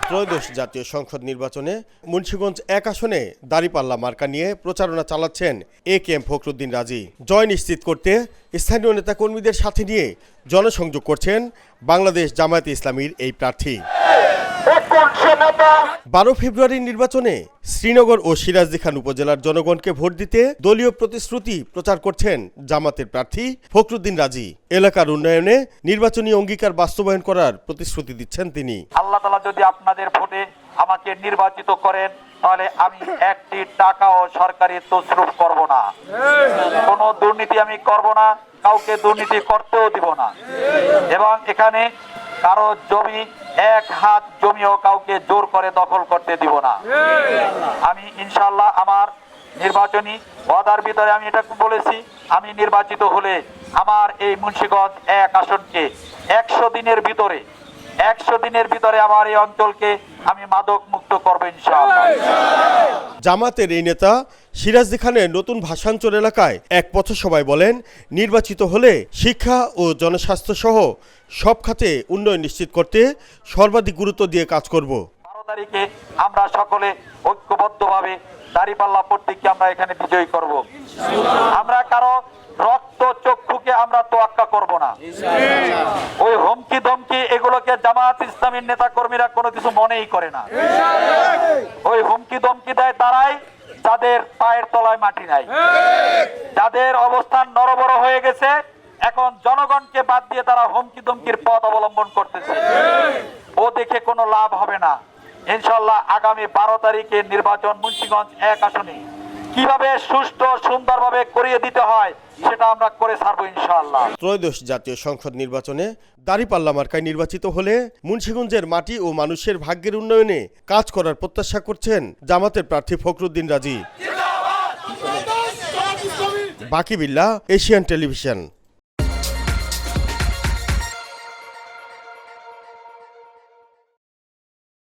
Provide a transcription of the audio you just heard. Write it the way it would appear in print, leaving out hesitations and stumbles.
ত্রয়োদশ জাতীয় সংসদ নির্বাচনে মুন্সিগঞ্জ ১ আসনে দাঁড়িপাল্লা মার্কা নিয়ে প্রচারণা চালাচ্ছেন এ.কে.এম. ফখরুদ্দিন রাজি। জয় নিশ্চিত করতে স্থানীয় নেতাকর্মীদের সাথে নিয়ে জনসংযোগ করছেন বাংলাদেশ জামায়াতে ইসলামীর এই প্রার্থী। ১২ ফেব্রুয়ারির নির্বাচনে শ্রীনগর ও সিরাজদি খান উপজেলার জনগণকে ভোট দিতে দলীয় প্রতিশ্রুতি প্রচার করছেন জামাতের প্রার্থী ফখরুদ্দিন রাজি। এলাকার উন্নয়নে নির্বাচনী অঙ্গীকার বাস্তবায়ন করার প্রতিশ্রুতি দিচ্ছেন তিনি। আল্লাহ তাআলা যদি আপনাদের ভোটে আমাকে নির্বাচিত করেন তাহলে আমি একটি টাকাও সরকারি তসরুফ করব না, কোনো দুর্নীতি আমি করব না, কাউকে দুর্নীতি করতেও দিব না, এবং এখানে কারো জমি এক হাত জমিও কাউকে জোর করে দখল করতে দিব না। আমি ইনশাআল্লাহ আমার নির্বাচনী ওয়াদার ভিতরে আমি এটা বলেছি, আমি নির্বাচিত হলে আমার এই মুন্সিগঞ্জ ১ আসনকে ১০০ দিনের ভিতরে আমার এই অঞ্চলকে আমি মাদক মুক্ত করব ইনশাআল্লাহ। জামাতের এই নেতা সিরাজদি খানের নতুন ভাষাঞ্চল এলাকায় এক পথসভায় বলেন, নির্বাচিত হলে শিক্ষা ও জনস্বাস্থ্য সহ সব খাতে উন্নয়ন নিশ্চিত করতে সর্বাধিক গুরুত্ব দিয়ে কাজ করব। ১২ তারিখে আমরা সকলে ঐক্যবদ্ধভাবে দাঁড়িপাল্লা প্রতীককে আমরা এখানে বিজয়ী করব। আমরা কারো রক্ত চক্ষুকে আমরা তোয়াক্কা করব না। ওই হুমকি ধমকি এগুলোকে জামায়াত ইসলামীর নেতা কর্মীরা কোনো কিছু মনেই করে না। ওই হুমকি ধমকি দেয় তারাই যাদের পায়ের তলায় মাটি নাই, যাদের অবস্থান নড়বড় হয়ে গেছে, এখন জনগণকে বাদ দিয়ে তারা হুমকি ধমকির পথ অবলম্বন করতেছে। ও দেখে কোনো লাভ হবে না। ইনশাআল্লাহ আগামী ১২ তারিখে নির্বাচন মুন্সিগঞ্জ ১ আসনে কিভাবে সুষ্ঠু সুন্দরভাবে করিয়ে দিতে হয় সেটা আমরা করে ছাড়বো ইনশাআল্লাহ। ত্রয়োদশ জাতীয় সংসদ নির্বাচনে দাঁড়িপাল্লা মার্কায় নির্বাচিত হলে মুন্সিগঞ্জের মাটি ও মানুষের ভাগ্যের উন্নয়নে কাজ করার প্রত্যাশা করছেন জামাতের প্রার্থী ফখরুদ্দিন রাজি। বাকি বিল্লাহ, এশিয়ান টেলিভিশন।